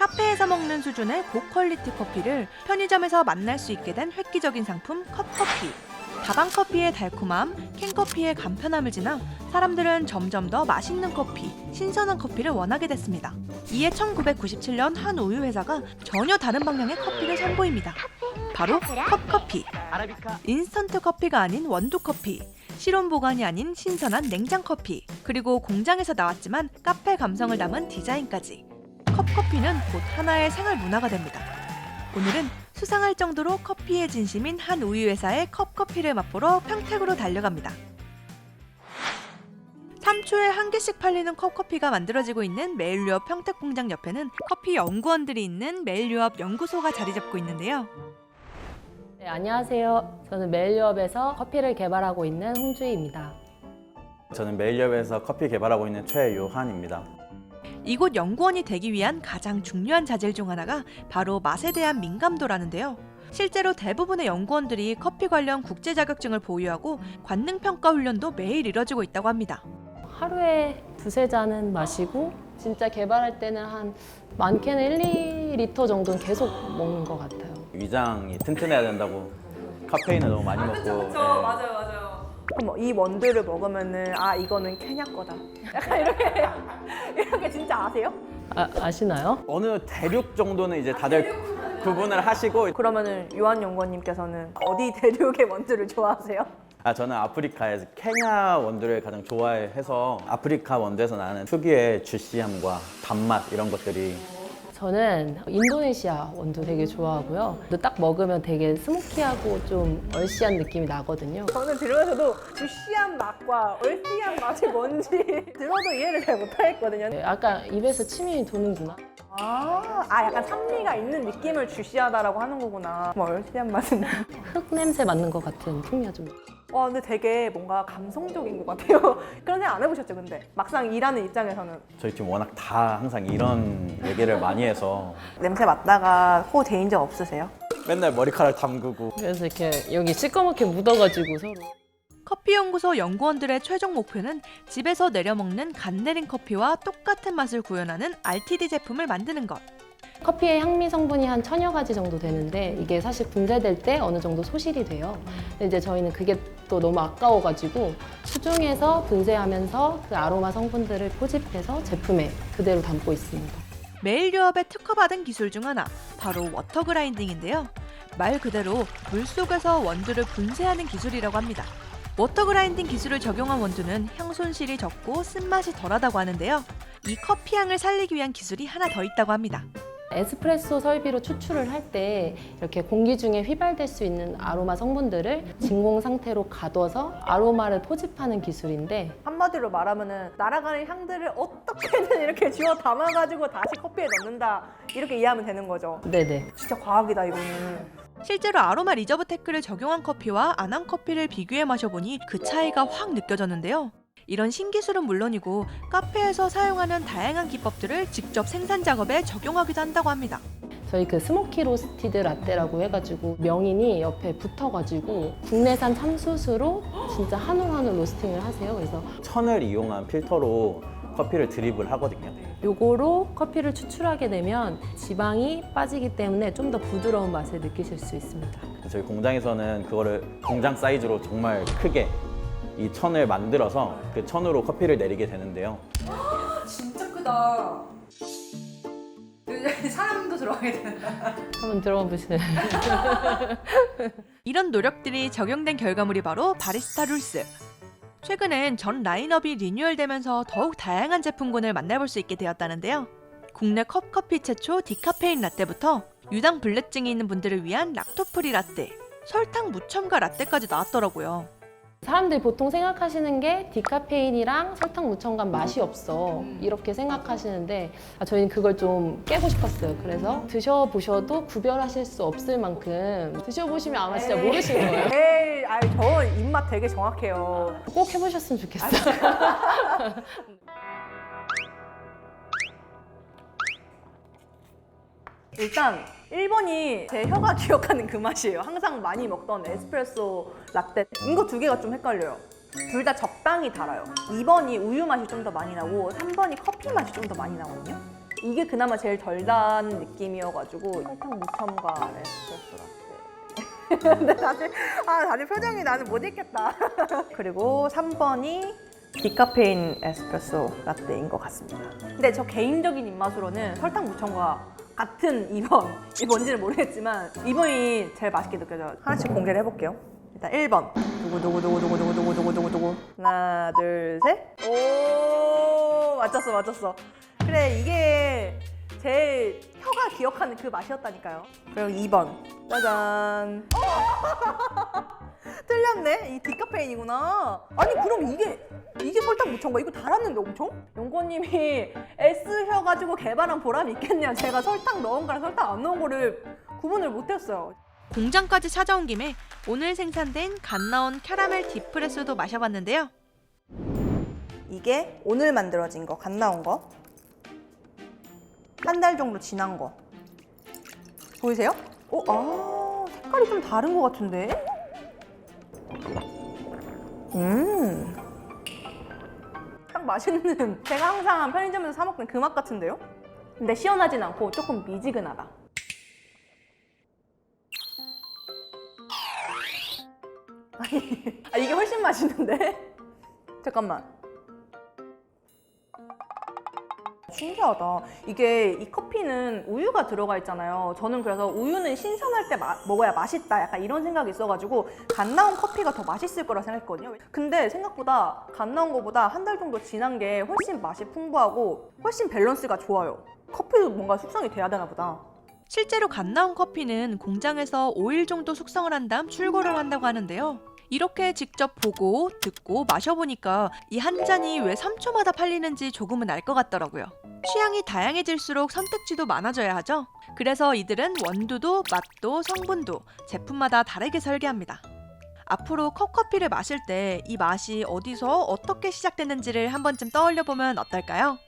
카페에서 먹는 수준의 고퀄리티 커피를 편의점에서 만날 수 있게 된 획기적인 상품 컵커피. 다방커피의 달콤함, 캔커피의 간편함을 지나 사람들은 점점 더 맛있는 커피, 신선한 커피를 원하게 됐습니다. 이에 1997년 한 우유 회사가 전혀 다른 방향의 커피를 선보입니다. 바로 컵커피. 인스턴트 커피가 아닌 원두 커피, 실온 보관이 아닌 신선한 냉장 커피, 그리고 공장에서 나왔지만 카페 감성을 담은 디자인까지. 컵커피는 곧 하나의 생활 문화가 됩니다. 오늘은 수상할 정도로 커피에 진심인 한 우유 회사의 컵커피를 맛보러 평택으로 달려갑니다. 3초에 한 개씩 팔리는 컵커피가 만들어지고 있는 매일유업 평택 공장 옆에는 커피 연구원들이 있는 매일유업 연구소가 자리 잡고 있는데요. 네, 안녕하세요. 저는 매일유업에서 커피를 개발하고 있는 홍주희입니다. 저는 매일유업에서 커피 개발하고 있는 최요한입니다. 이곳 연구원이 되기 위한 가장 중요한 자질 중 하나가 바로 맛에 대한 민감도라는데요. 실제로 대부분의 연구원들이 커피 관련 국제 자격증을 보유하고 관능평가 훈련도 매일 이뤄지고 있다고 합니다. 하루에 두세 잔은 마시고 진짜 개발할 때는 한 많게는 1~2리터 정도는 계속 먹는 것 같아요. 위장이 튼튼해야 된다고 카페인을 너무 많이 먹고 맞아요. 그럼 이 원두를 먹으면은 아 이거는 케냐 거다. 약간 이렇게 진짜 아세요? 아시나요? 어느 대륙 정도는 이제 다들 구분을 하시고 그러면은 요한 연구원님께서는 어디 대륙의 원두를 좋아하세요? 저는 아프리카에서 케냐 원두를 가장 좋아해서 아프리카 원두에서 나는 특유의 주시함과 단맛 이런 것들이 저는 인도네시아 원두 되게 좋아하고요. 근데 딱 먹으면 되게 스모키하고 좀 얼씨한 느낌이 나거든요. 저는 들으면서도 주시한 맛과 얼씨한 맛이 뭔지 들어도 이해를 잘 못하겠거든요. 네, 아까 입에서 침이 도는구나. 약간 산미가 있는 느낌을 주시하다라고 하는 거구나. 뭐 얼씨한 맛은. 흙 냄새 맡는 것 같은 풍미가 좀. 와 근데 되게 뭔가 감성적인 것 같아요. 그런 생각 안 해보셨죠 근데? 막상 일하는 입장에서는 저희 팀 워낙 다 항상 이런 얘기를 많이 해서 냄새 맡다가 코 데인 적 없으세요? 맨날 머리카락 담그고 그래서 이렇게 여기 시꺼멓게 묻어가지고 서로. 커피연구소 연구원들의 최종 목표는 집에서 내려먹는 간 내린 커피와 똑같은 맛을 구현하는 RTD 제품을 만드는 것. 커피의 향미 성분이 한 1000여 가지 정도 되는데 이게 사실 분쇄될 때 어느 정도 소실이 돼요. 근데 이제 저희는 그게 또 너무 아까워가지고 수중에서 분쇄하면서 그 아로마 성분들을 포집해서 제품에 그대로 담고 있습니다. 매일유업에 특허받은 기술 중 하나, 바로 워터 그라인딩인데요. 말 그대로 물속에서 원두를 분쇄하는 기술이라고 합니다. 워터 그라인딩 기술을 적용한 원두는 향 손실이 적고 쓴맛이 덜하다고 하는데요. 이 커피 향을 살리기 위한 기술이 하나 더 있다고 합니다. 에스프레소 설비로 추출을 할 때 이렇게 공기 중에 휘발될 수 있는 아로마 성분들을 진공 상태로 가둬서 아로마를 포집하는 기술인데 한마디로 말하면은 날아가는 향들을 어떻게든 이렇게 쥐어 담아가지고 다시 커피에 넣는다 이렇게 이해하면 되는 거죠. 네네. 진짜 과학이다 이거는. 실제로 아로마 리저브 테크를 적용한 커피와 안 한 커피를 비교해 마셔보니 그 차이가 확 느껴졌는데요. 이런 신기술은 물론이고 카페에서 사용하는 다양한 기법들을 직접 생산 작업에 적용하기도 한다고 합니다. 저희 그 스모키 로스티드 라떼라고 해가지고 명인이 옆에 붙어가지고 국내산 참숯으로 진짜 한 올 한 올 로스팅을 하세요. 그래서 천을 이용한 필터로 커피를 드립을 하거든요. 요거로 커피를 추출하게 되면 지방이 빠지기 때문에 좀 더 부드러운 맛을 느끼실 수 있습니다. 저희 공장에서는 그거를 공장 사이즈로 정말 크게 이 천을 만들어서 그 천으로 커피를 내리게 되는데요. 진짜 크다. 사람도 들어가게 된다. 한번 들어가 보시면 이런 노력들이 적용된 결과물이 바로 바리스타 룰스. 최근엔 전 라인업이 리뉴얼되면서 더욱 다양한 제품군을 만나볼 수 있게 되었다는데요. 국내 컵커피 최초 디카페인 라떼부터 유당 불내증이 있는 분들을 위한 락토프리 라떼, 설탕 무첨가 라떼까지 나왔더라고요. 사람들이 보통 생각하시는 게 디카페인이랑 설탕 무첨가 맛이 없어 이렇게 생각하시는데 저희는 그걸 좀 깨고 싶었어요. 그래서 드셔보셔도 구별하실 수 없을 만큼 드셔보시면 아마 진짜 모르실 거예요. 에이, 저 입맛 되게 정확해요. 꼭 해보셨으면 좋겠어요. 일단 1번이 제 혀가 기억하는 그 맛이에요. 항상 많이 먹던 에스프레소 라떼. 이거 두 개가 좀 헷갈려요. 둘 다 적당히 달아요. 2번이 우유 맛이 좀 더 많이 나고 3번이 커피 맛이 좀 더 많이 나거든요. 이게 그나마 제일 덜 단 느낌이어가지고 설탕 무첨가 에스프레소 라떼. 근데 다들 표정이 나는 못 읽겠다. 그리고 3번이 디카페인 에스프레소 라떼인 것 같습니다. 근데 저 개인적인 입맛으로는 설탕 무첨가 같은 2번이 뭔지는 모르겠지만 2번이 제일 맛있게 느껴져요. 하나씩 공개를 해볼게요. 일단 1번 누구 하나 둘 셋. 오 맞췄어. 그래 이게 제일 혀가 기억하는 그 맛이었다니까요. 그리고 2번 짜잔. 틀렸네. 이 디카페인이구나. 아니 그럼 이게 설탕 무첨가 이거 달았는데 엄청? 용고님이 S혀 가지고 개발한 보람이 있겠네요. 제가 설탕 넣은 거랑 설탕 안 넣은 거를 구분을 못했어요. 공장까지 찾아온 김에 오늘 생산된 갓 나온 캐러멜 디프레소도 마셔봤는데요. 이게 오늘 만들어진 거, 갓 나온 거. 한 달 정도 지난 거. 보이세요? 색깔이 좀 다른 것 같은데? 딱 맛있는, 제가 항상 편의점에서 사 먹던 그 맛 같은데요? 근데 시원하진 않고 조금 미지근하다. 이게 훨씬 맛있는데? 잠깐만. 신기하다. 이게 이 커피는 우유가 들어가 있잖아요. 저는 그래서 우유는 신선할 때 먹어야 맛있다 약간 이런 생각이 있어가지고 갓 나온 커피가 더 맛있을 거라 생각했거든요. 근데 생각보다 갓 나온 거보다 한 달 정도 지난 게 훨씬 맛이 풍부하고 훨씬 밸런스가 좋아요. 커피도 뭔가 숙성이 돼야 되나 보다. 실제로 갓 나온 커피는 공장에서 5일 정도 숙성을 한 다음 출고를 한다고 하는데요. 이렇게 직접 보고 듣고 마셔보니까 이 한 잔이 왜 3초마다 팔리는지 조금은 알 것 같더라고요. 취향이 다양해질수록 선택지도 많아져야 하죠. 그래서 이들은 원두도 맛도 성분도 제품마다 다르게 설계합니다. 앞으로 컵커피를 마실 때 이 맛이 어디서 어떻게 시작됐는지를 한 번쯤 떠올려 보면 어떨까요?